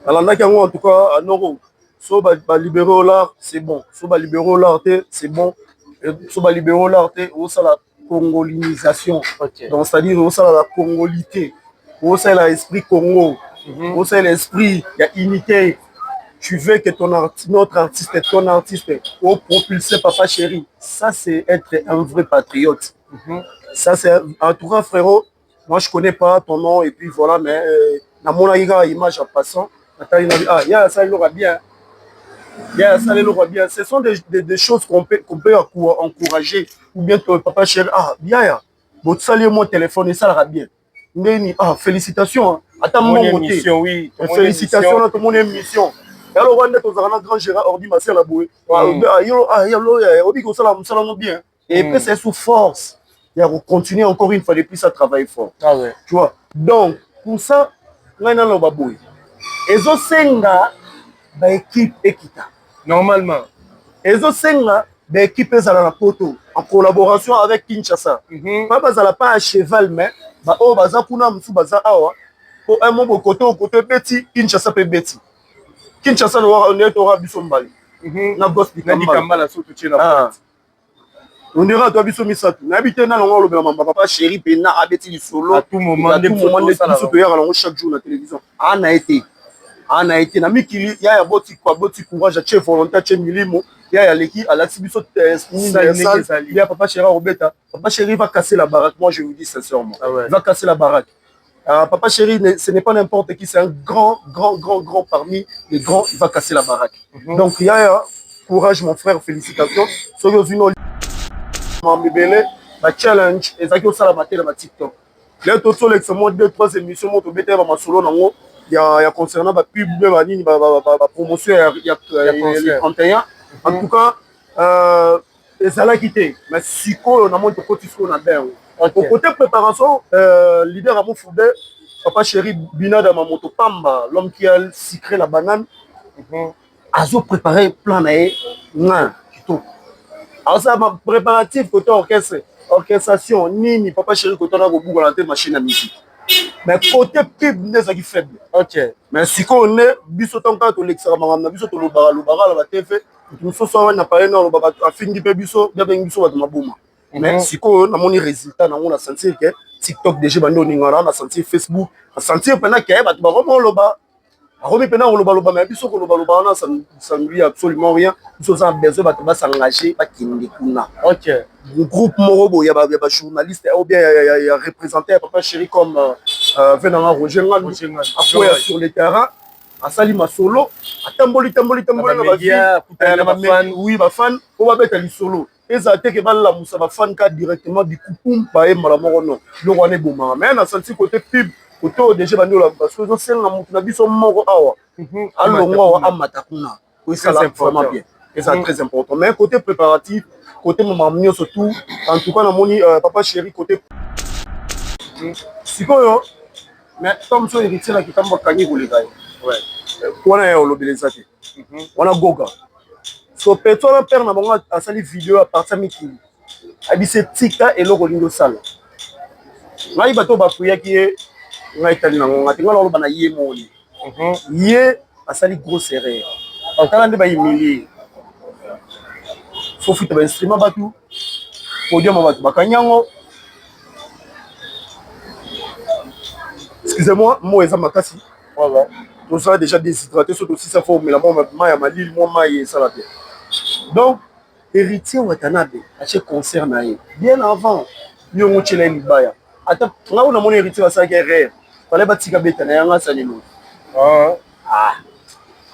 alandaki yango en tout cas anoko so balibéré l'art c'est bon, so balibéré l'art c'est bon, so balibéré l'art osala congolinisation, donc c'est-à-dire osala la congolité, osala l'esprit Congo, osala l'esprit, il y a unité. Tu veux que notre artiste, ton artiste, au propulser Papa Chéri. Ça, c'est être un vrai patriote. Ça, c'est en tout cas, frérot. Moi, je connais pas ton nom et puis voilà, mais dans mon image en passant, ah, il y a ça, il aura bien. Il y a ça, il aura bien. Ce sont des choses qu'on peut encourager. Ou bien Papa Chéri, ah, bien, votre salut mon téléphone et ça ira bien. Ah, félicitations. Attends, mon émission, oui. Félicitations à tout mon émission. Alors, on est dans un grand Gérard Ordi Marcel Aboué. Bien. Et puis, c'est sous force. Il y a continuer encore une fois de plus à travailler fort. Ah ouais. Tu vois. Donc, pour ça, on est dans le baboué. Et ça, c'est une équipe équitable. Normalement. Et ça, c'est une équipe en collaboration avec Kinshasa. Pas à cheval, mais au bazar, pour nous, bazar, pour un moment, côté Betty, Kinshasa peut Betty. Kinshasa on est au Rabiso Mbali. Na boss Kambala surtout na. On ira to biso misatu. Na habité na longo lobela mamba Papa Chéri pe na abeti li solo à tout moment de biso to yara longo chaque jour na télévision. Ana été na mikili ya boti courage chef volontaire chez milimo ya leki à la biso ya Papa Chéri Robeta. Papa Chéri va casser la baraque. Moi je vous dis sincèrement. Il va casser la baraque. Papa Chéri, ce n'est pas n'importe qui, c'est un grand parmi les grands, il va casser la baraque. Donc, il y a courage, mon frère, félicitations. Soyez une challenge, et ça qui est la matière de TikTok. Là, tout ça, l'exemple, 2-3 émissions, mon bébé, ma solo, il y a concernant la pub, la promotion, il y a 31. En tout cas, ça l'a quitté. Mais si on a monté côté ce qu'on a bien. Au côté préparation, leader à mon foudé, Papa Chéri Binada Mamoto Pamba, l'homme qui a sucré la banane, a préparé plan à alors ça, ma préparatif côté orchestration, Nini, Papa Chéri, côté on a beaucoup de machine à musique. Mais côté pub, n'est pas faible. Ok. Mais si on est, biso tant que l'extrêmement, biso to le bara la TV, nous sommes na parler non le fini pe biso, bien biso ba mabuma. Mais si on a mon résultat, on a senti que TikTok déjà bando ningara, on a senti Facebook, on a senti pendant que ba vraiment le ba. Remis pendant on le ba mais biso ko le ba ça ne lui absolument rien. Biso ça besoin ba s'engager, ba kindi kuna. Ok. Le groupe Morobo, il y a journaliste ou bien il y a représenté Papa Chéri comme venant Roger Ngal sur le terrain à Salima solo à tamboli oui ba fan on va mettre les solo et ça été que la musa ba fan ka directement du coupoum pa e mala moko non le roi boma mais na senti côté pub côté déjà bando la parce que c'est na mutu na biso moko awa alongo amata kuna oui ça c'est vraiment bien et ça très important mais côté préparatif côté maman surtout en tout cas na moni Papa Chéri côté sikoyo mais comme ça héritier la kitamba kanyi koleka ouais wana ya olobeleza te wana goga so peto na père na bango asali vidéo à partir mikili abise tika eloko lindo sala ngai bato bapuyaki ye ngai tali na ngonga tinga lolo bana ye moni ye asali grosse erreur otala nde bayimili faut futa ba instrument batu podium batu bakanyango excusez-moi moi eza makasi voilà tout ça déjà déshydraté surtout aussi ça faut mais la maman ya malili moi maïe ça la bien donc héritier Watanabe à chaque concert naïe bien avant yongo chela libaya ata nga on a mon héritier va ça guerre fallait batika beta na yanga sanino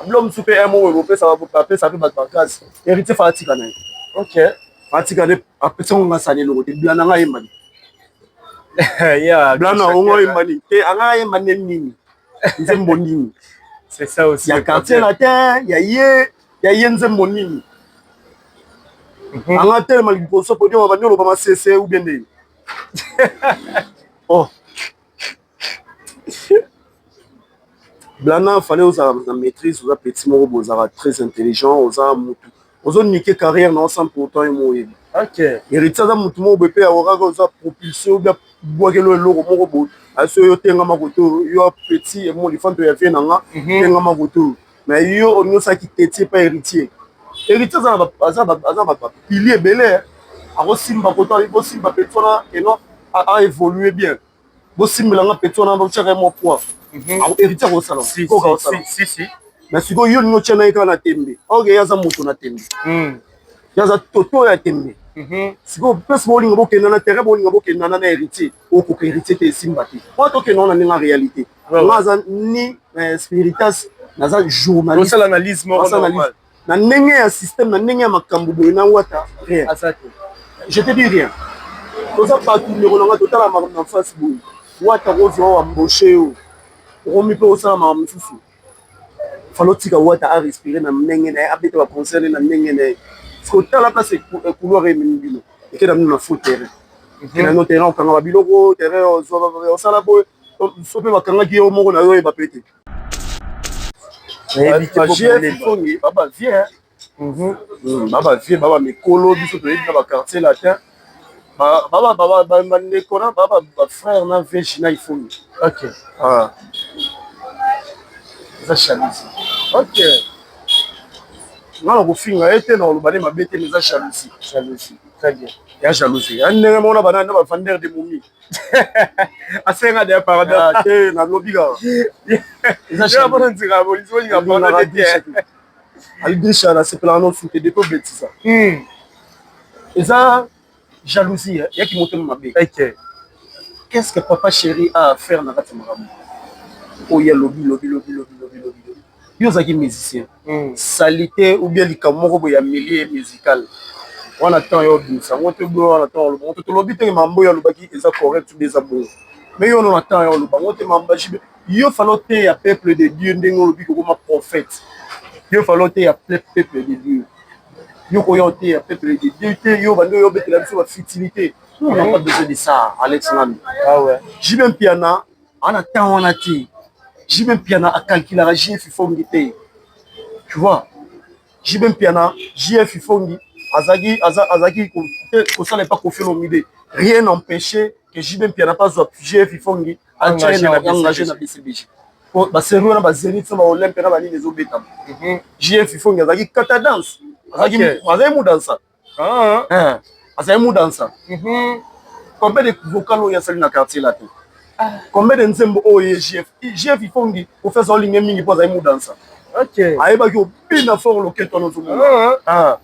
l'homme super un mot européen ça va vous taper ça fait battre casse héritier fatika na ok fatika ne après on va sanino te bien nga yemani ya blana on yemani te anga yemani nini nzembo nini c'est ça aussi il y a quartier latin il y a nzembo nini anga tellement liboso podium va ndolo ba CC ou bien nini oh blana fallait aux la maîtrise aux petits mots aux très intelligent aux mutu aux niquer carrière non sans pourtant et mourir Ok. héritier aza mutu moko boye mpe akokaka oza propulsé obia bwakelo eloko moko boye asi oyo otengama koto yo petit emolifanto ya vie na nga tengama koto mais yo olingi osalaki tetie mpa héritier aza bapili ebele akosimba koto bosimba petit wana eno aévolue bien bosimbelanga petit wana botiaka mo poids héritier akosala koka osala mais sikoyo yo olingi otia na ye kaka na tembe ok ye aza moto na tembe ye aza toto ya tembe sikoyo place bolinga bokenda na terrain bolinga bokendana na héritier okoka héritier te esimba te po tokenda wana ndenge en réalité nga aza ni spiritas naza journaliste na ndenge ya système na ndenge ya makambo boye na wata rien je te dis rien toza bato ndeko nanga totala makambo na face boye wata kozwa wamboshe yo okomi mpe osala makambo mosusu falo tika wata arespire na ndenge na ye abeta baconcerne na ndenge na ye kotala place couloir ememi bino ekenda bino na faux terrain ekenda no terrain okanga babiloko terrain osala boye so mpe bakangaki yo moko na yo oyeba pe te bagifongi babavie babavie babamikolo biso toyebi na baquartier latin bandeko na bafrère na vege na ifongi eza chalusi nga na kofinga ye te na koloba nde mabe te mais eza chalusi ya jalousie ya ndenge mona banani na bafandere de momi asenga de parada te nalobi kaka alidrisha nasepelaka nosu te depo betisa eza jalousie yaki motema mabe qu'est-ce que papa chéri a à faire na kati ya makambo oyo lobi yo ozalaki musicien salité ou bien likambo moko boye ya milieu musical wana temps yo obimisa yango te boye wana temps oloba ngo te tolobi tenge mambo oyo alobaki eza correct ou eza bongo mais yo ono na temps yo oloba ngo te mambo ajibe yo falo te ya peuple de Dieu ndenge olobi kokoma prophète yo falo te ya peuple de Dieu yo koya te ya peuple de Dieu te yo bande oyo obetela biso bafutilité on n'a pas besoin de ça Alex Nami jibe mpiana ana temps wana te jibe mpiana akalkulaka JF ifongi te tu vois jibe mpiana JF ifongi azaki kosala pas confier l'omide rien n'empêchait que jibe mpiana pas JF ifongi engagé na BCBG baserio wana bazénith na baolympe na banini ezobetama JF ifongi azalaki kata danse azali mudansa azali mudansa combien de vocal oyo asali na quartier la te combien de nzembo oyo JF ifongi professeur olinge mingi mpo azali mudansa ayebaki obina fort loketo wana ozomona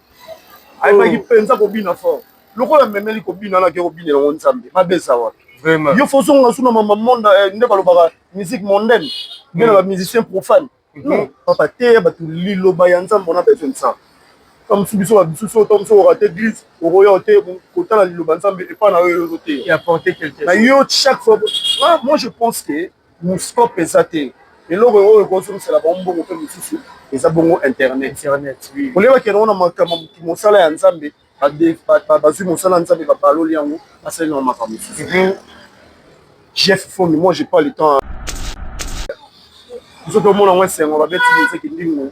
ayebaki mpenza kobina fort lokola memeli kobina nake kobinela ngo nzambe mabesa wapi yo fozonga suna mama monde nde balobaka musique mondaine bien na bamusicien profane non papa te bato liloba ya nzambe ona besoin de ça comme biso bisusu oto moso oka te église okoya te kotala liloba nzambe epa na oyo ozo te na yo chaque fois moi je pense que moscope eza te eloko oyo ekosomosela bambongo mpe mosusu eza bongo internet kolebaki yango na makambo mosala ya nzambe bazwi mosala ya nzambe babaloli yango basali na makambo mosusu jef fongi moi j'ai pas le temps biso tomona ngo esengo babeti miseki ndingo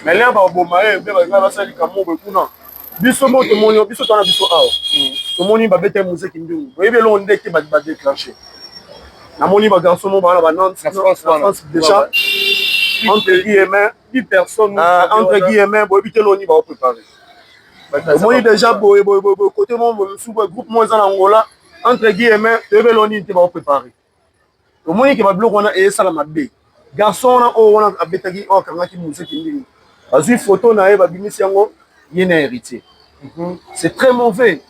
mais lea baboma ye mpe balinga basali likambo boye kuna biso mo tomoni biso twana biso awa tomoni babete museki ndingo oyebi elongo ndeke badéclenché namoni bagarçon mo bana banante na France déjà entre guillemets 10 personnes entre guillemets boyebi te loni baopréparé omoni déjà boye côté mo mosusu boye groupe mo eza na ngola entre guillemets toyebi eloni te baopréparé omoni ke babiloko wana eyesala mabe garçon wana oyo wana abetaki oyo akangaki museki ndingo azwi photo na ye babimisi yango ye na héritier c'est très mauvais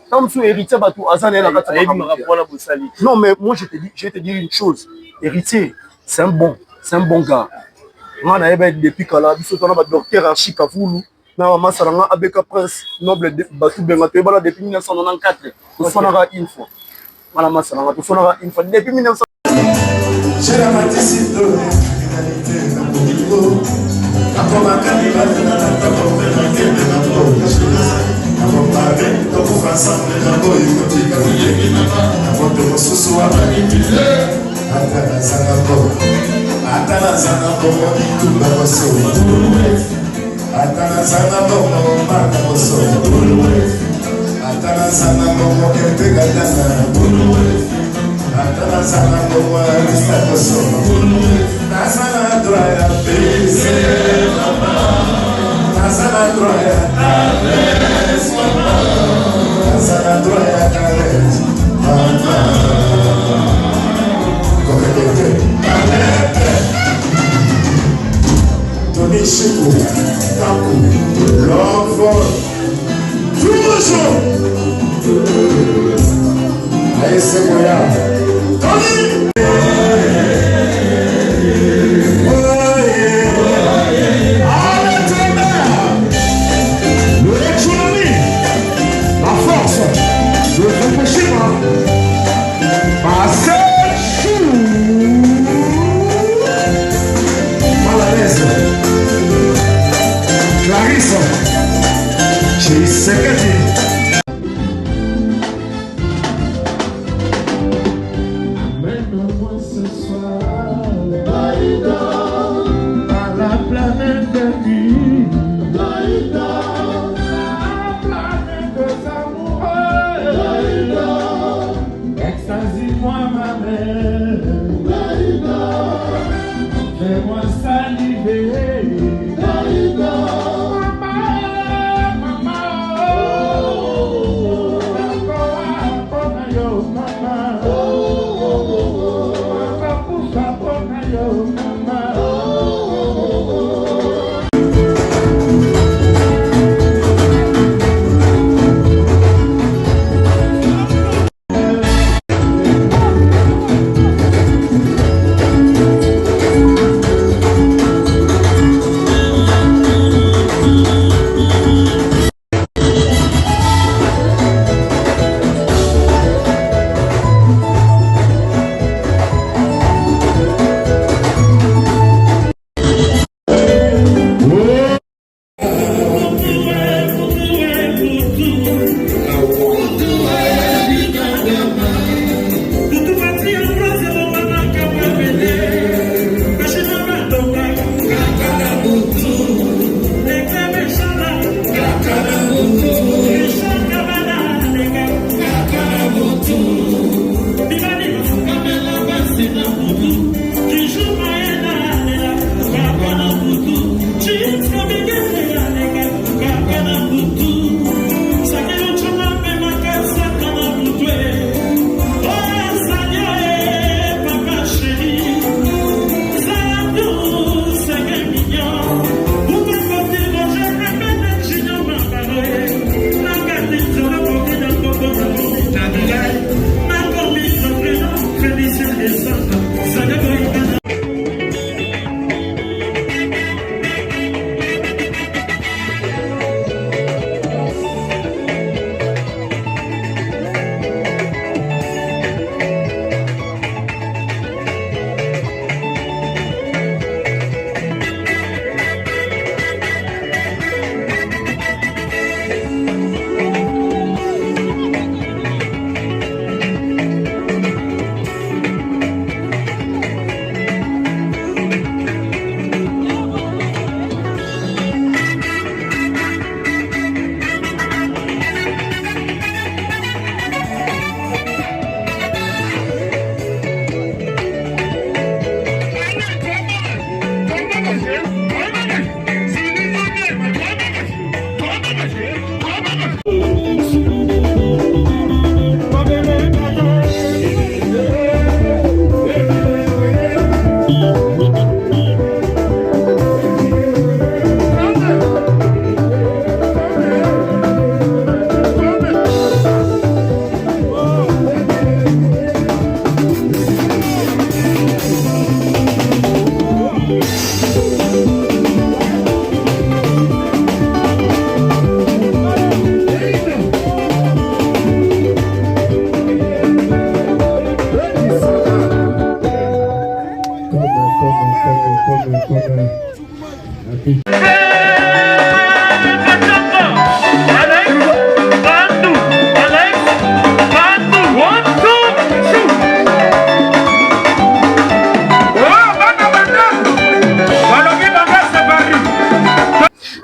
comme sous héritier bato aza na ye na kati ya non mais moi je vais te dire une chose héritier c'est un bon gars nga na yeba depuis kala biso tona badocteur archi kavulu na bamasala nga abeka prince noble bato benga toyebana depuis 1994 tosonaka une fois wana masala nga tosonaka une fois depuis 1900 Atana Tony Chico, Taku, l'envol, toujours. Allez, c'est Goya. Tony! Amène-moi ce soir à la planète de vie, à la planète des amoureux. Extasie-moi ma mère, fais-moi saliver.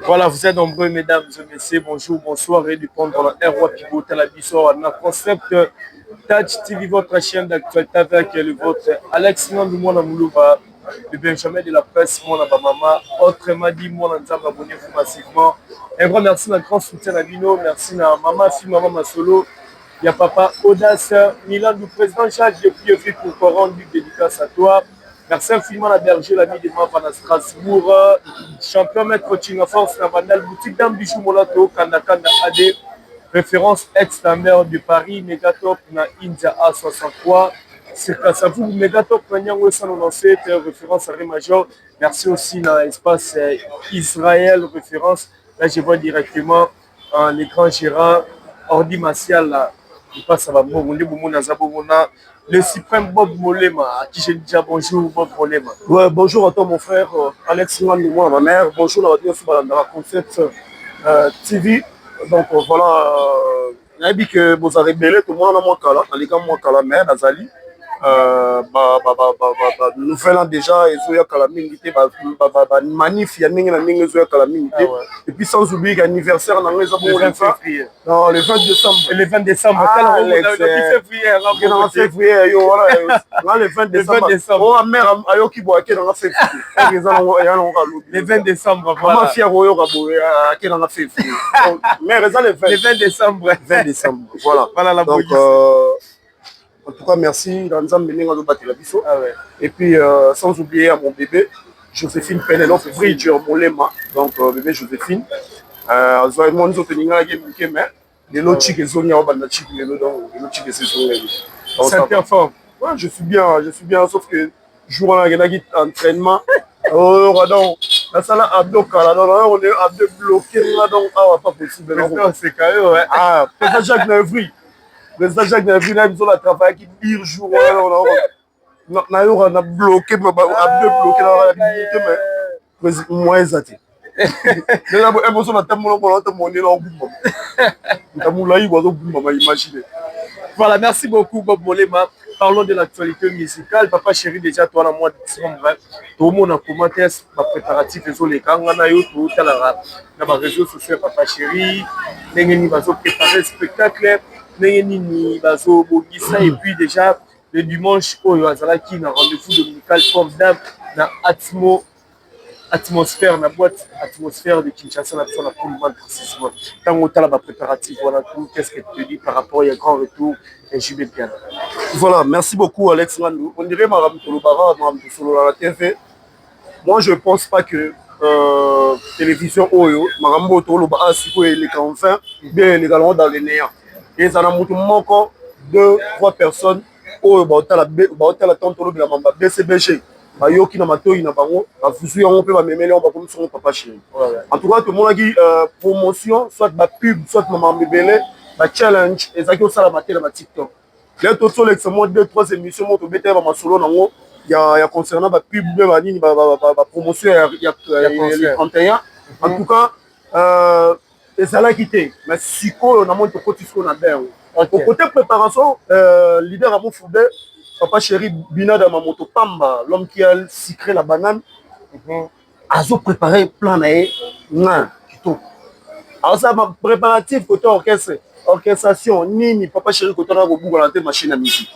Voilà, vous êtes nombreux, mesdames et messieurs. Bonjour, bonsoir et du compte dans la ROA Pigot, la Bissor, dans concept Touch TV, votre chaîne d'actualité avec le vôtre. Alex Nandou, Moulouba, le Benjamin de la presse, mon maman. Autrement dit, moi, abonnez-vous massivement. Un grand merci, un grand soutien à Bino. Merci à maman, fille, maman, ma solo. Il y a papa Audace, Milan, du président Jacques, j'ai pris pour rendre une dédicace à toi. Merci infiniment à Berger, l'ami de moi, à Strasbourg. Champion maître Tinga Force, Navandal, boutique d'un bijou Molato, Kandakanda AD. Référence ex-mère de Paris, Megatop, na India A63. C'est Kassavou, Megatop, Nyango 197, référence à Ré Major. Merci aussi dans l'espace Israël, référence. Là, je vois directement l'écran gérant Ordi Martial. Là. Il passe à le suprême Bob Molema, à qui j'ai déjà bonjour, Bob Molema. Ouais, bonjour à toi, mon frère Alex Ngan, moi, ma mère. Bonjour à la dans la concept TV. Donc voilà, on a dit que vous avez rebellé tout le monde dans les cas, moi, mais Nazali. Nouvelle déjà ils ont calamité manif il y a calamité et puis sans oublier l'anniversaire dans les le 20 février non le 20 décembre et le 20 décembre février le 20 décembre oh mère ayo qui boit dans février le 20 décembre voilà fier oyo qui dans février mais le 20 décembre voilà la donc en tout cas, merci. Et puis, sans oublier à mon bébé, Joséphine Penelope Bridger Molema. Donc, bébé Joséphine. C'est en forme. Ouais, je suis bien, sauf que jour en entraînement. Oh, donc, la salle a bloqué, on est à bloqué, donc, pas possible. C'est quand même, ouais. Ah, peut-être Jacques Nevry. Président Jacques Nevry, là, ils ont travaillé qui pire jour. On a bloqué, mais moins exaté. Voilà, merci beaucoup, Bob Molema. Parlons de l'actualité musicale. Papa chéri, déjà, toi, dans le mois de décembre, tout le monde a commenté ma préparatif et les kangas, tout dans les réseaux sociaux, Papa chéri, nous avons préparé le spectacle. Et puis déjà le dimanche oyo azalaki na rendez-vous dominical formidable na atmosphère na boîte atmosphère de Kinshasa na pour le moment précisément tant autant la préparatif voilà tout qu'est-ce que tu dis par rapport à un grand retour et JB Piano. Voilà, merci beaucoup Alex Landou. On dirait Madame Tolobara, Madame Solo la TV. Moi je pense pas que télévision oyo Marambo Tolobara siko les enfin bien les galons dans les néants. Et ça n'a pas 2-3 personnes au la tante de la mamba BCBG. Bayoki na matoyi na bango, ba fusu yango pe ba memele on ba comme son papa chéri. En tout cas tout le monde a dit promotion, soit ba pub, soit maman bébélé, ba challenge et ça qui au sala maté na TikTok. Là tout sur l'exemple 2-3 émissions moto bété ba solo nango, il y a concernant ba pub ba nini ba promotion il y a 31. En tout cas et ça l'a quitté. Mais si on a monté côté ce qu'on a bien. Au côté préparation, leader à mon foudé, papa chéri Bina de ma moto Pamba, l'homme qui a sucré la banane, a préparé plein d'ailleurs. Non, alors ça m'a préparatif côté orchestre, orchestration, nini, papa chéri côté on a beaucoup de machine à musique.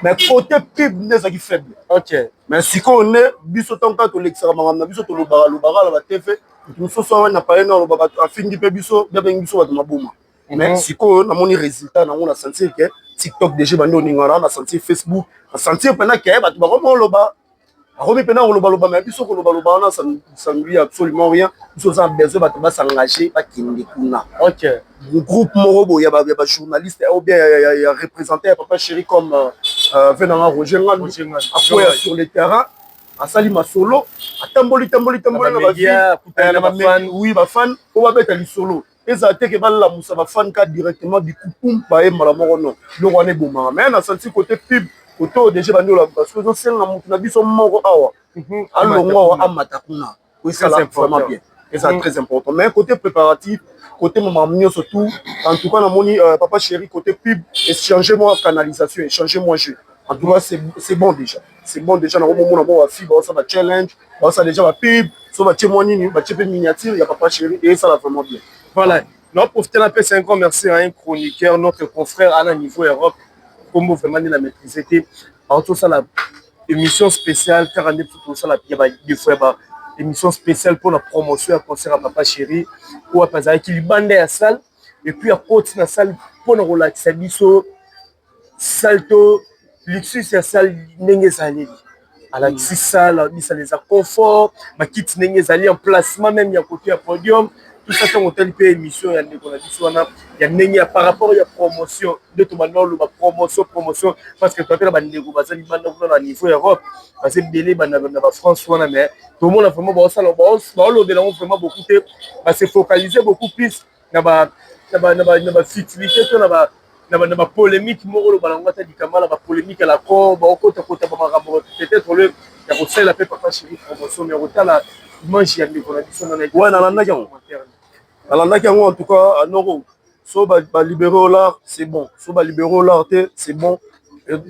Mais côté pub, n'est pas faible. Ok. Mais si on est, biso tant que l'extrêmement, biso to le bara la TV. Nous sommes en parler dans le baba a fini de biso bien biso de maboma mais si ko na moni résultat na on a senti que TikTok déjà bando ningara na senti Facebook na senti pendant que ba ko loba Romi pendant on loba mais biso ko loba na ça ne lui absolument rien biso ça besoin ba s'engager ba kindi kuna. OK, le groupe Morobo il y a journaliste ou bien il y a représenté papa chéri comme venant Roger Ngan après sur le terrain à Salima solo à tamboli oui ba fan on va mettre les solo et ça te que la musa ba fan ka directement du coupum ba e mala moko non le roi boma mais na senti côté pub côté déjà bandi la parce que c'est na mutu na biso moko awa alongo amata kuna oui ça c'est vraiment bien et ça très important mais côté préparatif côté maman mignon surtout en tout cas na moni papa chéri côté pub échangez-moi canalisation échangez-moi jeu. En tout cas, c'est bon déjà. C'est bon déjà. Dans le moment où on a fibre, on a challenge, on a déjà la pub, So batie moi nini batie pe miniature ya Papa Chéri et ça la vraiment bien. Voilà. Non, profitez d'un peu, c'est un grand merci à un chroniqueur, notre confrère à la niveau Europe. Comme vraiment la maîtrise. En tout ça, la émission spéciale, 42 tout ça, il y a des fois, émission spéciale pour la promotion à concert à Papa Chéri, ou à Pazari qui lui bande à la salle, et puis à côté de la salle, pour nous relaxer, biso, salto, luxus, c'est la salle, n'engezali. À la petite salle, ça les a confort, ma quitte n'engezali en placement, même il y a côté à podium. Tout ça, c'est un hôtel qui émission, il y a par rapport à la promotion, de tout maintenant, la promotion, parce que tu as fait la niveau Europe, parce que délai, la France, mais tout le monde a vraiment vraiment beaucoup, c'est focalisé beaucoup plus dans la futilité, dans la polémique, la polémique à la con, peut-être le la paix Papa Chéri promotion, mais autant la mange, il y a des conditions. Ouais, en tout cas, à Noro, so libéré au lard, c'est bon. So libéré au lard, c'est bon.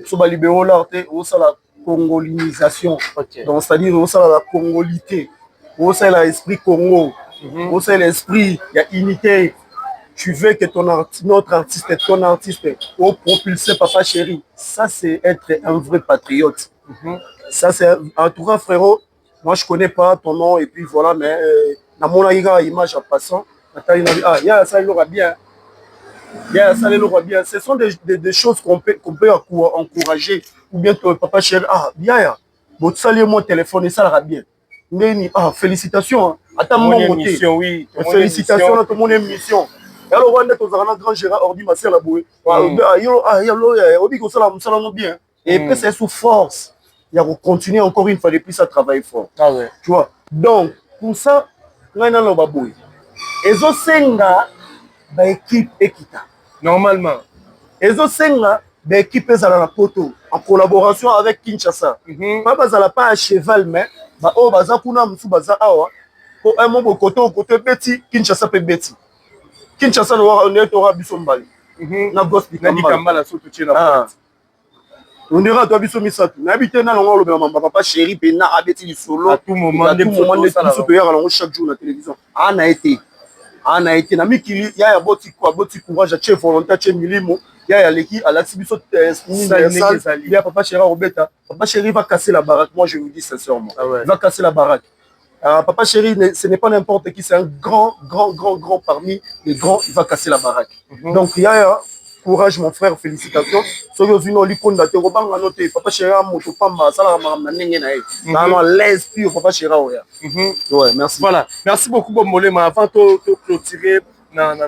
So libéré au lard, ça la congolinisation. Donc, c'est-à-dire, ça la congolité. Ça l'esprit Congo. Ça l'esprit, il y a unité. Tu veux que notre artiste, ton artiste, au propulser Papa Chéri. Ça, c'est être un vrai patriote. Ça, c'est, en tout cas, frérot, moi, je connais pas ton nom, et puis voilà, mais dans mon image en passant, il y a ça, il aura bien. Il y a ça, il aura bien. Ce sont des choses qu'on peut encourager. Ou bien ton Papa Chéri, bien, bon, saluer mon téléphone, et ça ira bien. Félicitations. Attends, mon émission, oui. Félicitations à tout mon émission. Alors, on a un grand Gérard Ordi, ma sœur, la bouée. Bien. Et puis, c'est sous force. Il y a continuer encore une fois de plus à travailler fort. Ah ouais. Tu vois. Donc, pour ça, on a un baboué. Et ça, c'est une équipe équitable. Normalement. Et ça, c'est une équipe poto en collaboration avec Kinshasa. Pas à cheval, mais oh, baza kuna msu baza awa. Pour un moment, côté Betty, Kinshasa peut Betty. Kinshasa, on est au Rabisombali. Na gosse Kambala surtout tu na. On dira toi biso misatu. Na habité na longo le Papa Chéri pe na abeti du solo. À tout moment de biso pe yara longo chaque jour na télévision. A été na mikili ya boti courage chef volontaire chef milimo. Ya leki à la biso il y a Papa Chéri Robeta. Papa Chéri va casser la baraque. Moi je vous dis sincèrement. Il va casser la baraque. Papa Chéri, ce n'est pas n'importe qui, c'est un grand parmi les grands, il va casser la baraque. Donc, il y a courage, mon frère, félicitations. Papa Chéri, Papa Chéri, ouais, merci. Voilà, merci beaucoup, Bombolé. Mais avant de clôturer dans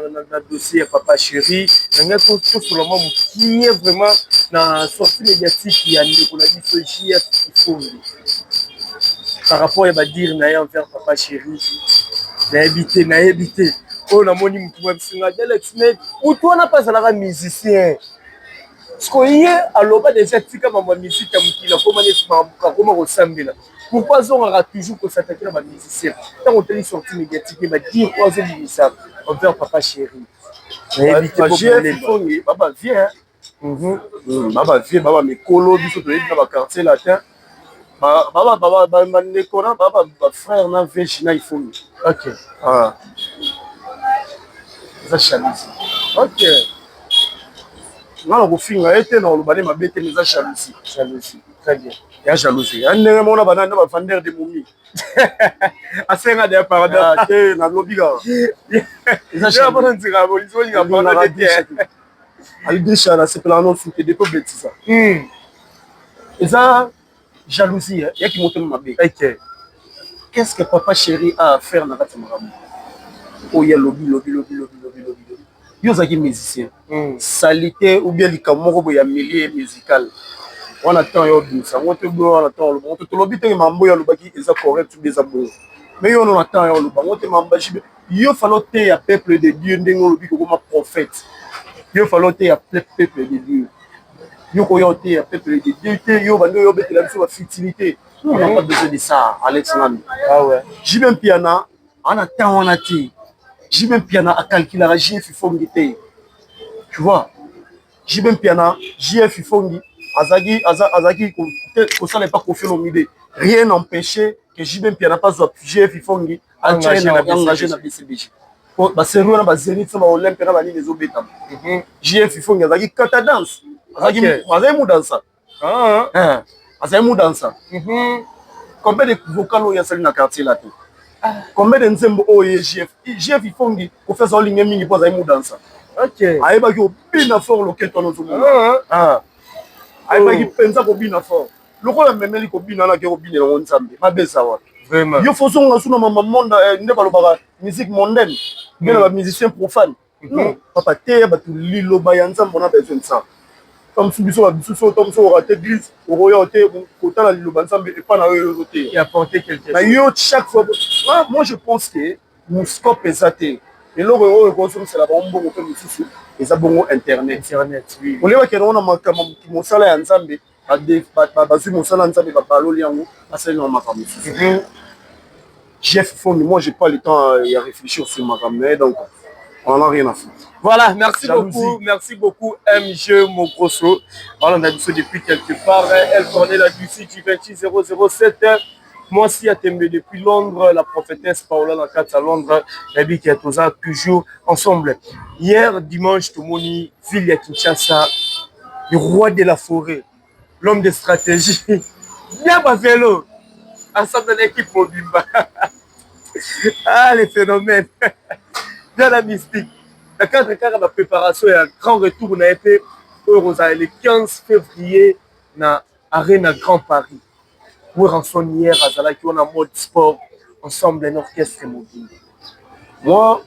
dossier Papa Chéri, il y a tout seulement qui est vraiment dans la sortie médiatique, il y a dit JF, il faut par rapport à dire naïa envers Papa Chéri, naïbité. Oh, na moni moutoua msinga Alex, mais ou toi n'a pas un musicien. Ce qu'on y est, alors pas déjà tika ma musique à Moukila, comment on s'embête. Pourquoi on aura toujours que s'attaquer à ma musicien? Quand on télé sortie médiatique, il va dire quoi c'est dit ça envers Papa Chéri. Naïbité, Baba viens. Baba viens, Baba mes colos, biso de dans le quartier latin. Baba frère na vechina ifoni. OK. Ça jalousie. OK. Ngala ko finga ete na lobane mabete les jalousie. Jalousie. Très bien. Il y a jalousie. Il y a un mona banana ba vendeur de momies. Asenga de pardon. Na lobby ga. Ils ont pas dit que ils ont dit que Alidrisha c'est plan non sous des problèmes ça. Et ça jalousie, il y a qui monte ma bé. OK. Qu'est-ce que Papa Chéri a à faire dans la Maramou? Oh, il y a lobby. Yo zaki musicien. Salité ou bien likamoko ya milieu musical. On attend yo ça. On attend le lobby te mambo ya lobaki eza correct des abos. Mais yo on attend yo lobby. On te mamba jibe. Yo falote ya peuple de Dieu ndengo lobby comme prophète. Yo falote ya peuple de Dieu. Yo koyote ya peuple de Dieu. Yo bando yo betela biso ba futilité. On n'a pas besoin de ça, Alex Nami. Ah ouais. Jibem Piana, on attend on a dit. Jibem Piana a calculé la JF Fongi. Tu vois? Jibem Piana, JF Fongi, Azagi, ko ça n'est pas confié au milieu. Rien n'empêchait que JB Piana pas GF Ifongi engagé na BCBG. Ba sérieux na ba Zénith na Olympe na ba nini zo beta. GF Ifongi azaki kata danse. Azaki mu dansa. Azaki mu dansa. Combien de vocaux il y a sur le quartier là tout? Combien de nzembo oye GF Ifongi ko faire ça ligne mingi pour azaki mu dansa. OK. Ayeba ki obina fort local to no zo. Ayeba ki pensa ko bina fort. Lokola memeli ko bina na ke ko bina na nzambe. Mabesa wa. Vraiment. Yo faisons nga suna mama monde nde balobaka musique mondaine. Bien la musicien profane. Non, papa te ba tu lilo ba ya nzambe on a besoin de ça. Comme si biso comme so raté église, au royauté autant la lilo ba nzambe et pas na yo roté. Et apporter quelque chose. Mais yo chaque fois moi je pense que mon scope est zaté. Et là on consomme c'est la bombe ko pe mususu et ça bongo internet. Oui. On leva que on a makama mo sala ya nzambe bazui mon sala nzambe ba baloli yango asali na makama mususu. Chef Fongi, moi j'ai pas le temps à réfléchir sur ma caméra, donc on n'en a rien à foutre. Voilà, merci beaucoup MG Mogrosso. Voilà, on a dit ça depuis quelque part. Elle tournait la Lucie du 28007. Moi aussi à Tembe depuis Londres, la prophétesse Paola Nakata à Londres, la vie qui est toujours ensemble. Hier, dimanche, Tomoni, Ville à Kinshasa, le roi de la forêt, l'homme de stratégie. Bien ma vélo. Ensemble de l'équipe Mobimba. Ah, les phénomènes. Bien la mystique. Dans le cadre de la préparation et un grand retour, on a été le 15 février dans l'Arena Grand Paris. Pour en son hier, on a mode sport, ensemble, un orchestre mobile. Moi,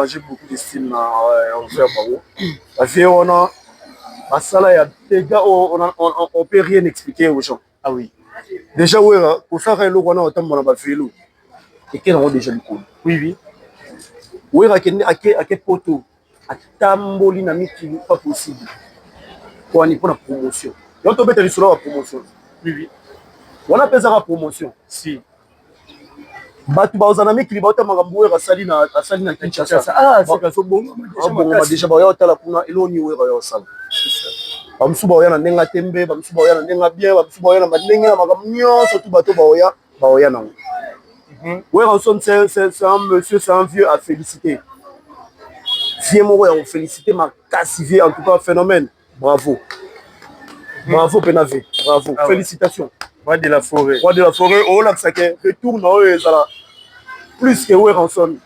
j'ai beaucoup d'estime envers Bao. Parce qu'on a, à ça, les gars, on peut rien expliquer aux gens. Ah oui. Déjà, pour ça, on a autant de vélo. Et qu'ils ont déjà le coup. Oui. Oui, à quel poteau, à Tamboli, n'a pas possible. Pour la promotion. Et on te met sur la promotion. Oui. On appelle ça la promotion. Si. Batu bazanami qui libata magambo asali na Kinshasa. Ah, c'est que c'est bon. Déjà ba yo tala kuna eloni we yo sala. Bamsuba oya na ndenga tembe, bamsuba oya na ndenga bien, bamsuba oya na ndenga magamnyo surtout bato ba oya na. Ouais, c'est un monsieur, c'est un vieux à féliciter. Vieux mot à féliciter ma cassivier en tout cas phénomène. Bravo. Bravo Penavé. Bravo. Ah ouais. Félicitations. Roi de la forêt. Roi de la forêt, oh là, ça retourne plus que ouais, Ranson.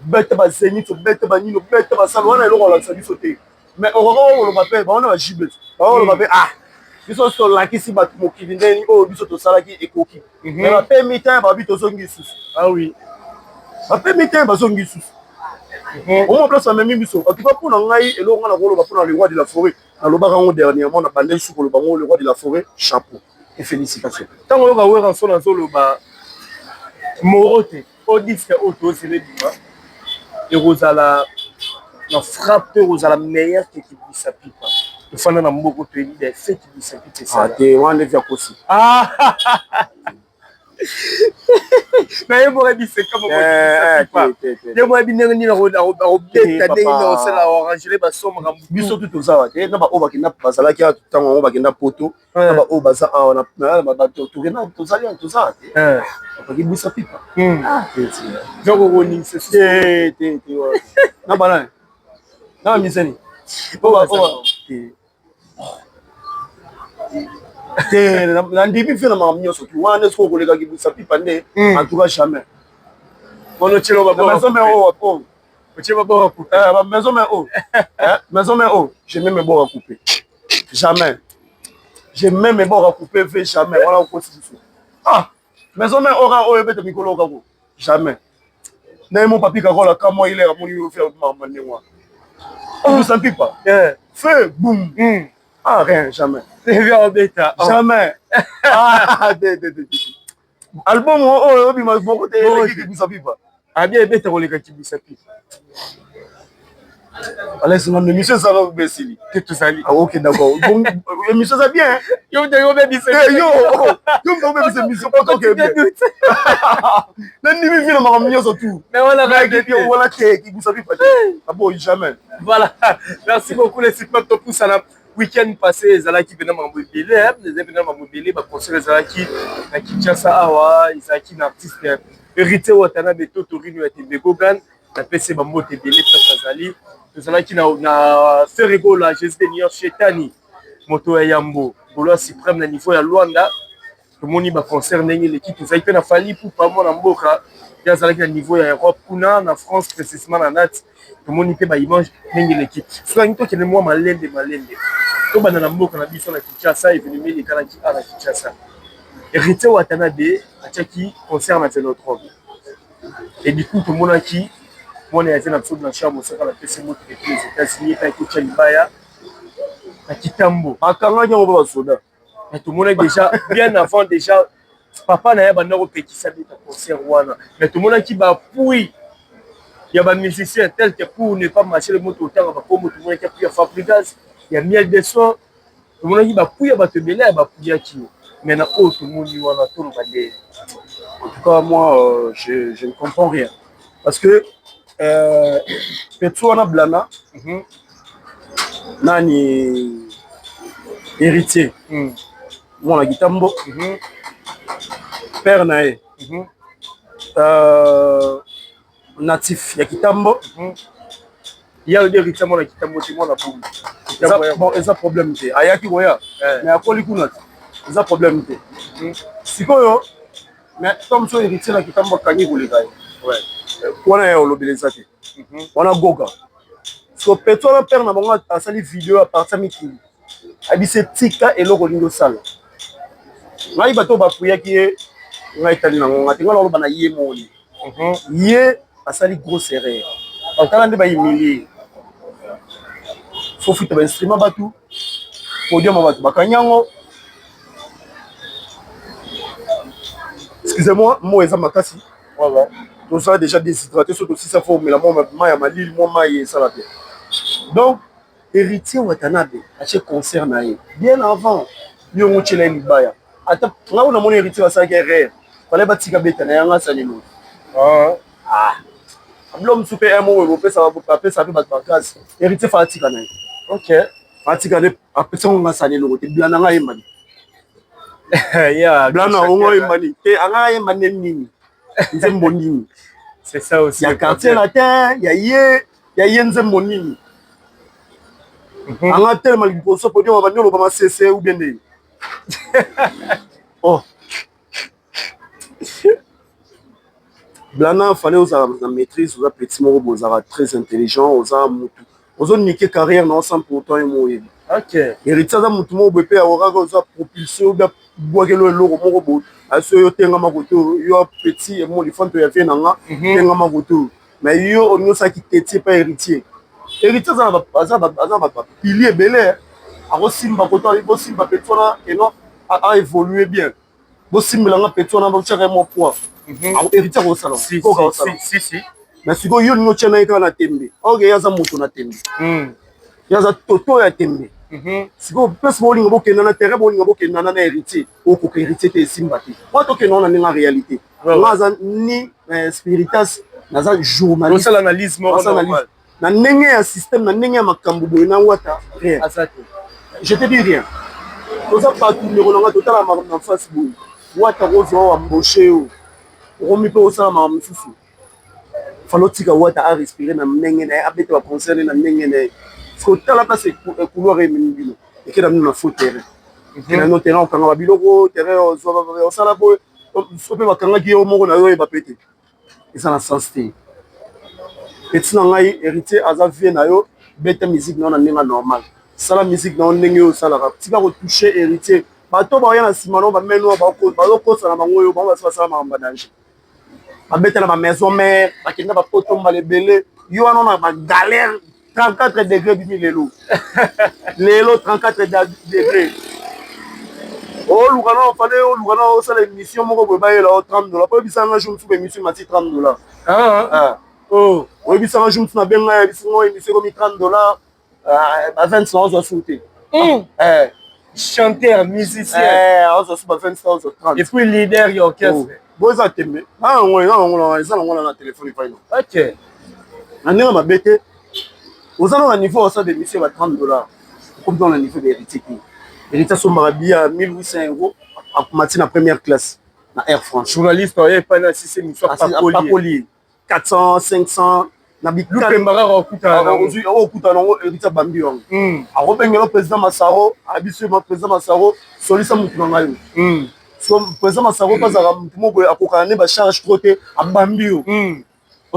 Bête ba zénith, bête ba nino, bête ba salon, et l'on l'a sauté. Mais on m'appelle, on a gibet. On m'appelle, ah, ils sont sur la qui si bat mon qui vient, oh, ils sont au salaki et coquille. Mais la paix mitin, babi, to zongi sous. Ah oui. La paix mitin, ba zongi sous. On m'a place à même mission. En tout cas, pour l'angaï, et l'on a le roi de la forêt. À l'obaran dernièrement, on a bandé sous le banc, le roi de la forêt, chapeau. Et félicitations. Tant qu'on a ouvert en son azolo, Morote, au disque auto, c'est les bras. Et Rosala, la frappe, Rosala meilleure qui sa pipe. Le fan n'a beaucoup de l'idée, fait qui sa pipe, c'est ça. Ah, t'es un lève aussi. Ah! Mais il m'aurait dit, c'est comme moi. Il m'aurait dit, il biso tout ça te na ba oba kina basala ki tango oba kina poto na ba oba za na ba to kina to ça to ça pa ki busa pipa ah jogo roni c'est te na bana na miseni oba te na ndibi fina ma mnyoso tu wana sko kolega ki busa pipa nde en tout cas jamais on tiro ba ba o tu vas boire à couper. Maison mais oh. Maison mais oh. J'ai même mes bords à couper. Jamais. J'ai même mes bords à couper, fait jamais. Voilà au constitution. Ah. Maison mais oh, il bête micro logo. Jamais. N'a mon papi carola quand moi il est à mon niveau faire maman moi. Vous sentez pas? Feu boum. Ah rien jamais. C'est bien bêta. Jamais. Ah album oh bi ma beaucoup de vous savez pas. Ah bien bêta on les gars qui vous savent. Alex, mon émission ça va Bessili. Tout ça. Ah ok d'accord. Bon émission ça bien. Yo me dit c'est. Yo me dit c'est émission pas tant que bien. Là ni mi film ma mignon surtout. Mais voilà voilà qui vous savez pas. Ah bon jamais. Voilà. Merci beaucoup les super top pour ça là. week-end passé ezalaki pena mambo ebele eza pena mambo ebele baconcert ezalaki na Kinshasa awa ezalaki na artiste Héritier Watanabe to Torino ya Tembegogan napesi bambote ebele place azali tozalaki na Ferregola Jésus de Nior Chetani moto ya Yambo Golo suprême na niveau ya Luanda tomoni baconcert ndenge eleki tozalaki mpe na Fally Ipupa mwana mboka nde azalaki na niveau ya Europe kuna na France précisément na nati tomoni mpe baimage ndenge eleki soki tokende mwa malende tobanda na mboka na biso na Kinshasa événement elekalaki na Kinshasa Héritier Watanabe atiaki concert na Vélodrome et du coup tomonaki mwana ya na biso na chambre mosaka na pesi moto depuis les États-Unis epai kotia libaya na Kitambo akangaki yango mpe basoda tomonaki déjà bien avant déjà papa na ye banda kopekisa beta concert wana mais tomonaki bapui ya bamusicien tel que pour ne pas marcher le moto otanga bakombo tomonaki apui ya Fabrigas ya miel de soin tomonaki bapui ya bato ebele ya bapuyaki mais na oyo tomoni wana toloba nde en tout cas moi je ne comprends rien parce que Petro wana blana nani héritier mwana Kitambo père na ye natif ya Kitambo ya de Héritier mwana Kitambo te mwana boum bon eza problème te ayaki koya mais akoli kuna te eza problème te sikoyo mais comme so héritier na Kitambo akangi koleka ye wana ye olobeleza te wana goga so Petro na père na bango asali video à partir mikili abise tika eloko lingi osala ngai bato bapuyaki ye ngai etali nango nga te nga loloba na ye moni ye asali grosse erreur otala nde bahumilie fo futa bainstrument bato podium ya bato bakangi yango excusez-moi mo eza makasi tosala déjà déshydraté so tosisa fo omela mai ya malili mwa mai esala te donc Héritier Watanabe atie concert na ye bien avant yongo tiela ye libaya ata nga ona moni Héritier basalaki erreur fale batika beta na yango asalelo abilo mosu mpe mo bopesa mpe bato bakasi Héritier fa atika na ye ok atika nde apesango nga asalelo te blana nga yembani ya blana ongo yembani te anga yembani nini nzembo nini c'est ça aussi ya quartier latin ya ye nzembo nini anga telema liboso podium bandi oloba masese ou bien nde oh blana fallait oza na maîtrise oza petit moko bozala très intelligent oza mutu ozonike carrière na osan pourtant ye moyebi ok héritier aza mutu moko boye mpe aoraka oza propulsion obi abwakelo eloko moko boye aso yo tengama kote yo petit emolifanto ya vie na nga tengama kote mais yo olingi osalaki tetie mpa héritier héritier aza na bapili ebele akosimba koto bosimba petit wana eno aévolue bien bosimbelanga petit wana botiaka ye mo poids héritier akosala koka osala mais sikoyo yo olingi otia na ye kaka na tembe oke ye aza moto na tembe ye aza toto ya tembe sikoyo place bolinga bokenda na terrain bolinga bokenda na héritier okoka héritier te esimba te wana tokenda wana ndenge ya réalité nga aza ni spiritas naza journaliste na ndenge ya système na ndenge ya makambo boye na wata rien je te dis rien toza bato ndeko nanga totala makambo na face boye wata kozwa wamboshe yo okomi mpe osala makambo mosusu fala otika wata arespire na ndenge na ye abete baconcerne na ndenge na ye kotala place couloir ememi bino ekenda bino na faux terrain ekenda bino terrain okanga babiloko terrain osala boye so mpe bakangaki yo moko na yo oyeba pe te eza na sens te petit na ngai héritier aza vie na yo bete musique na yo na ndenge normal sala musique na yo ndenge oyo osalaka tika kotouche héritier bato baoya na nsima no bameno bazokosa na bango oyo bango basi basala makambo danger babetela bamaison mare bakenda bapotombala ebele yo wana na bagalère 34 degré bimi lelo 34 degré oluka na fale oluka na osala émission moko boye bayela o $30 po ebisanga jour mosuku émission mati $30 oyebisanga jour mosusu na benga ya bisingo émission komi $30 ba 20 ozwa su te chanteur musicien ozwa su ba 20 ozwa 30 et puis leader ya orchestre bo eza tembe eza nango na telefone faino ok na ndenge mabe te oza na niveau osala d'émission ba $30 comme dans le niveau d'héritier. Héritier sont marabillés à 1800 € à matin en première classe dans Air France. Journaliste, il n'y a pas de système, il n'y pas poli. 400, 500. Lupe Mbara okuta héritier Bambi. Le président Massaro, habituellement président Massaro, sollicite mon travail. Le président Massaro, pas à charge trop à Bambi. Au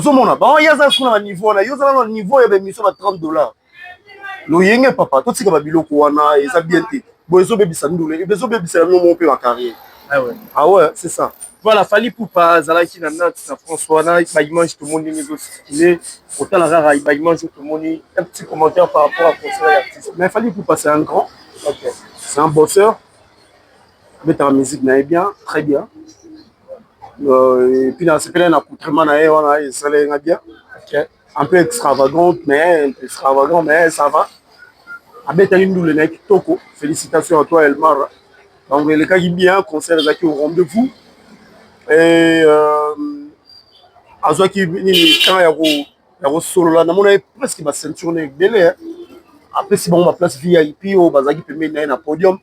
moment où il y a un niveau, il y a un niveau de mission à $30. Le yenge papa, tout ce qui va bien wana, ils ont bien été. Bozo baby sandoule, et bezo baby c'est le moment où ma carrière. Ah ouais, c'est ça. Voilà, Fally Poupa, Zalaki Nana, François, il mange tout le monde négocié. Autant la rare, il mange tout le monde. Un petit commentaire par rapport à concert et artiste. Mais Fally Poupa, c'est un grand. C'est un bosseur. Mais ta musique n'est bien, très bien. Et puis dans ce pays, on a accoutrement, ça l'est bien. Un peu extravagant, mais ça va. Félicitations à toi, Elmar. Donc, le cas qui bien, concert au rendez-vous. Et quand il y a solo là, on a presque ma ceinture délai. Après, si bon, ma place VIP, au Bazaki peut mettre un podium.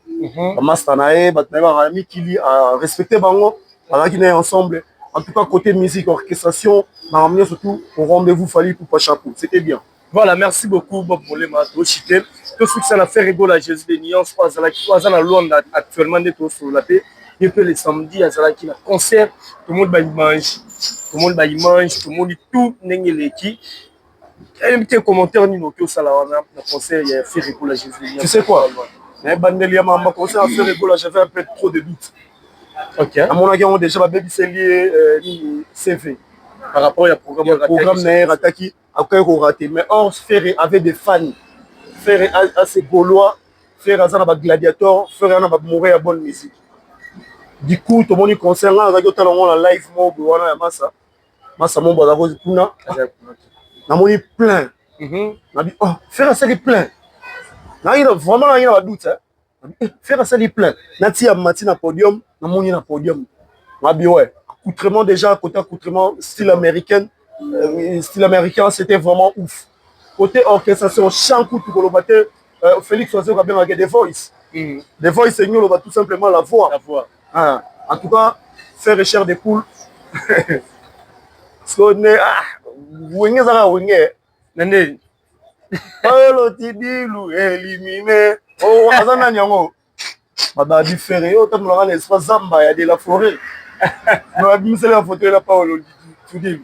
Master Nae, Batnaï, qui a respecté Bango, Bazaki est ensemble. En tout cas, côté musique, orchestration, on a amené surtout au rendez-vous Fally Poupa chapeau. C'était bien. Voilà, merci beaucoup, Bob Bolema, tout chité. Tout ce que ça a fait rigoler à Jésus de Nyon, je crois que ça a Londres actuellement d'être sur la paix. Et que les samedis, à Zalaki, le concert, tout le monde y mange, tout le monde y mange, tout le monde tout n'est qui. Un petit commentaire, nous avons ça là, le concert, il a fait rigoler à Jésus de Nyon. Tu sais quoi? Mais Bandelia, ma concert a fait rigoler, j'avais un peu trop de doutes. Ok. À mon avis, on a déjà ma baby lié CV. Par rapport au programme, le programme n'est attaqué après on raté. Mais or, Ferré avait des fans. Ferré assez gaulois, Ferré a gladiateur, Ferré a mourir à bonne musique. Du coup, tout le monde concerne la radio talent la live mob wana massa. Massa mon bazaro kuna. Na moni plein. Na dit oh, Ferré ça plein. Na il vraiment il y a doute hein. Ferré ça plein. Na ti a matin podium, na moni na podium. Na bi ouais. Accoutrement déjà, côté accoutrement style américain, c'était vraiment ouf. Côté orchestration, chant coup tout le batteur, Félix Oiseau a bien regardé des voice. Des voice, c'est nous, on va tout simplement la voix. Ah, en tout cas, faire recherche des poules. Parce qu'on est wingé ça wingé. Nene. Oh l'otidilou éliminé. Oh azana nyango. Baba di ferré, oh tam l'on a l'espace zamba, il y a de la forêt. Nous avons mis la photo là pas au dis.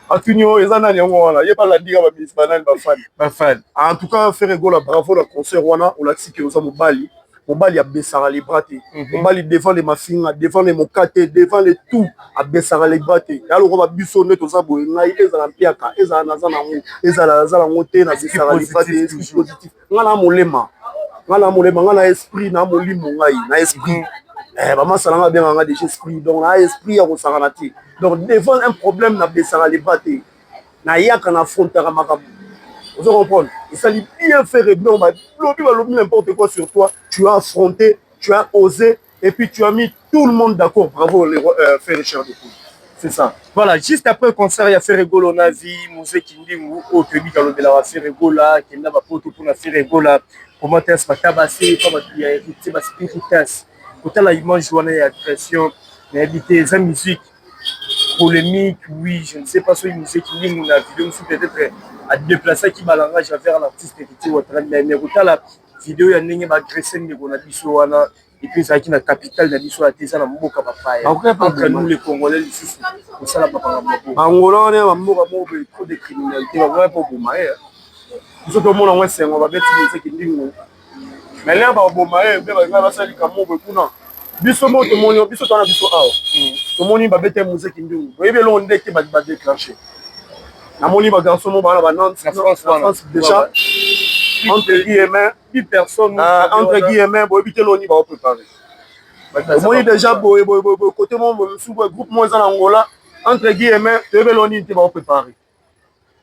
En tout cas, ils en ont il y a pas la diga ba mis banane ba fan. En tout cas, faire rigoler bravo le concert wana, on l'a dit que nous avons Mobali. Mobali a Bessara les bratés. Mobali devant les mafines, devant les mokaté, devant les tout a Bessara les bratés. Alors on va bissonner tout ça pour ngai ezala mpiaka, ezala nazana ngo, ezala ngote na Bessara les bratés, esprit positif. Ngala molema. Ngala molema, ngala esprit na molimo ngai, na esprit. Maman salanga bien en des esprits donc là esprit à Rosaranati donc devant un problème n'a Bessara les bratés na ya kana affrontera makabu vous comprenez il s'est bien fait rebond bah n'importe quoi sur toi tu as affronté tu as osé et puis tu as mis tout le monde d'accord bravo les frères Richard de Poul c'est ça voilà juste après le concert il y a fait rigoler on a vu Moussé Kindingu au public à l'obéla va faire rigoler qui n'a pas pour na faire rigoler comment est-ce que tabasser comment il y a hérité ma spiritas. Autant la image journée et agression, mais éviter les musiques polémiques, oui, je ne sais pas si une musique qui ligne ou la vidéo, peut-être à déplacer qui balangage vers l'artiste héritier ou mais autant la vidéo, il y a une agressée, mais on a dit ça, et puis ça qui est la capitale, on a dit ça, à Mboka Papa. Entre nous, les Congolais, ici, c'est ça la papa. Angola, on est à Mboka, trop de criminalité, on va pas pour moi. Tout le monde a on va mettre une musique qui ligne. Mais là, on va faire des camots pour nous. Biso mo to moni biso tana biso awa. To moni ba bete musique ndungu. Oyebe lo ndeke ba déclencher. Na moni ba garçon mo ba na Nantes, France déjà. Entre guillemets, 10 personnes entre guillemets, bo ebite lo ni ba préparer. To moni déjà bo côté mo sous groupe mo za Angola, entre guillemets, to ebelo ni te ba préparer.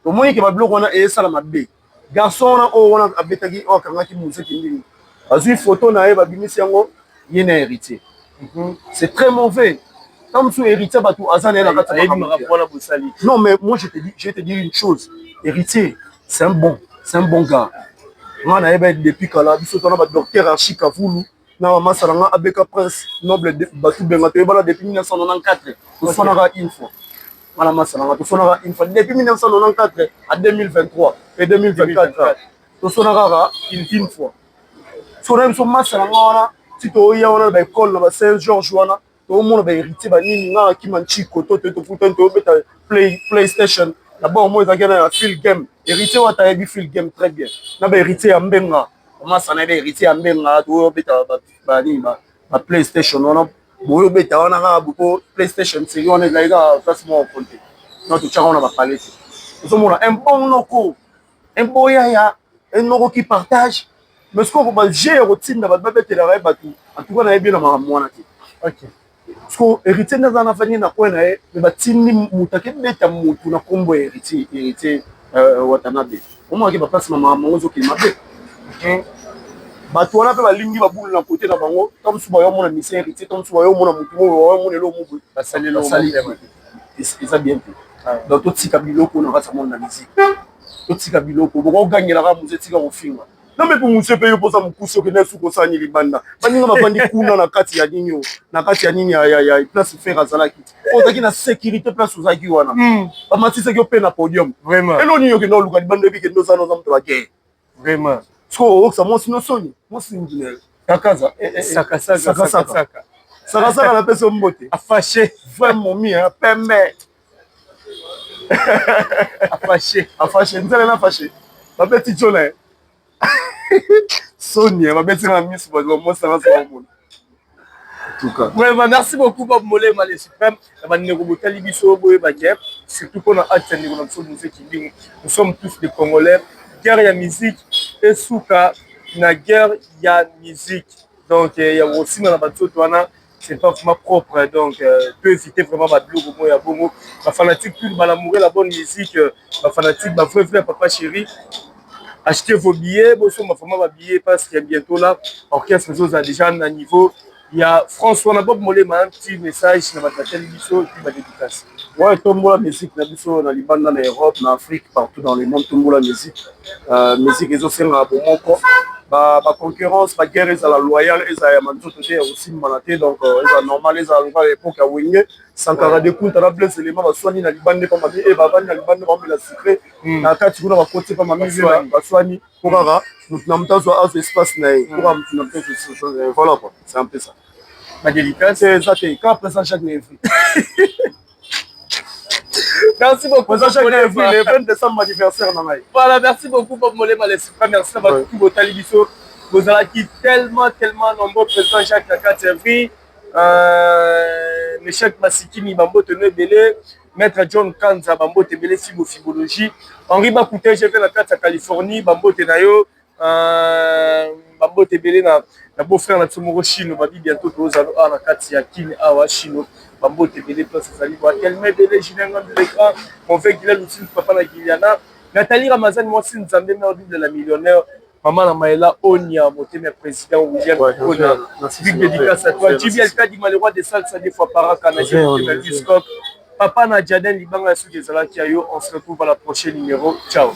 To moni ke ba bloc on a et ça la mabe. Garçon na o on a betagi o kanga ki musique ndungu. Azui photo na eba bimisi yango yena héritier. C'est très mauvais. Comme sous héritier batou azane la kata non mais moi je te dis une chose, héritier c'est un bon gars. nga nayeba depuis kala biso tona badocteur Archie Kavulu na mamasa nanga Abeka Prince noble batu benga toyebana depuis 1994 tosonaka une fois wana masa nanga tosonaka une fois depuis 1994 à 2023 et 2024 tosonaka une fois sona biso masa nanga wana ti toya wana baekole na ba Saint George wana toomona baheritier banini nga akima nchiko to tofuta toobeta playstation d'abord moi ezalaki na fil game héritier wata ayebi fil game très bien na baheritier ya mbenga omasa na baheritier ya mbenga toobeta banini ba playstation wana boyobeta wana kaka boko playstation série wana ezalaki kaka place moko konte na totyaka wana bapalete ozomona impon noko impo yaya enoko ki partage mais sikoyo baje ya kotinda bato babetelaka ye bato antuka nayebi na makambo wana te parce que héritier nde aza na fani na koye na ye me batindi moto akebeta motu na nkombo ya héritier watanabe omonaki baplace na makambo yango ezokende mabe bato wana mpe balingi babulu na kote na bango ta mosusu bayomona mission héritier ta mosusu bayomona motu moyo bayomona elo moboye basali eza bien te donc totika biloko na kati ya monde na musique totika biloko bokogangelaka mosu etika kofinga na mpe mpo mosu mpe yo mpoza mokusi okende suki osani libanda baninga bafandi kuna na kati ya nini na kati ya nini ya place fer azalaki ozalaki na sécurité place ozalaki wana bamatisaki yo mpe na podium elo nini okende oluka libanda oyebi kende ozana oza moto bagere vraiment siko okisa mwasi nosoni mwasi ingénieur kakaza sakasaka na pesa mbote afashe vraiment mi pembe afashe nzele na fashe babeti jona Sonia, ma bête la mise pour moi ça va ça bon. En tout cas. Vraiment merci beaucoup Bob Molé Malé Suprême. Va ne roboter libiso boye baguette, surtout qu'on a hâte de nous nous sommes tous des Congolais. Guerre ya musique et souka na guerre ya musique. Donc il y a aussi dans la bateau toana c'est pas vraiment propre donc peut éviter vraiment ma blog au ya bongo. Ma fanatique tout ba l'amour la bonne musique, ma fanatique ba vrai papa chéri. Achetez vos billets, bon, ma femme va billets parce qu'il y a bientôt là, orchestre a déjà un niveau. Il y a François Nabob Molé, un petit message dans la télévision et puis ma dédicace. Ouais, tout le monde la musique, dans le Liban, dans l'Europe, en Afrique, partout dans le monde, tout le monde la musique. Musique, ils ont fait un bon moment. La concurrence, la guerre, ils ont la loyale, ils ont aussi malaté, donc ils ont normal, ils ont à l'époque à Wingé. Sankara de Kounta, la blesse, les gens soignent dans le Liban, et Bavani, dans le Liban, dans le secret. La carte, tu vas côté, pas ma mise, soigner, pour Ara, nous n'avons pas un espace, voilà quoi, c'est un peu ça. Ma dédicace, c'est ça, quand après ça, chaque année. Merci beaucoup. Le 20 décembre, anniversaire. Voilà, merci beaucoup Bob Molé Malé Suprême. Merci à tout votre télévision. Vous avez qui tellement nombreux. Président Jacques Nakatevri, Michel Masikini, Bambo Tene Belé, Maître John Kanza, Bambo Tebele, Fibologie. Henri Bakouté, j'ai fait la carte à Californie, Bambo Tenayo, Bambo Tebele, na beau-frère na Tsumoro Chino, Babi bientôt aux à la carte à Kin Awa Chino. Bambo Tebele, place Sali, quel met Belé, Julien Gambéléka, mon frère Guylaine aussi, papa na Guyliana, Nathalie Ramazan, moi aussi, nous avons mère de la millionnaire, maman Maëla Onia, mon thème président, William Kona, big dédicace à toi, Jibi Alka dit malheureux des salles, ça des fois par an, canadien, papa na Jaden, Libanga, Souk et Zalakiayo, on se retrouve à la prochaine numéro, ciao.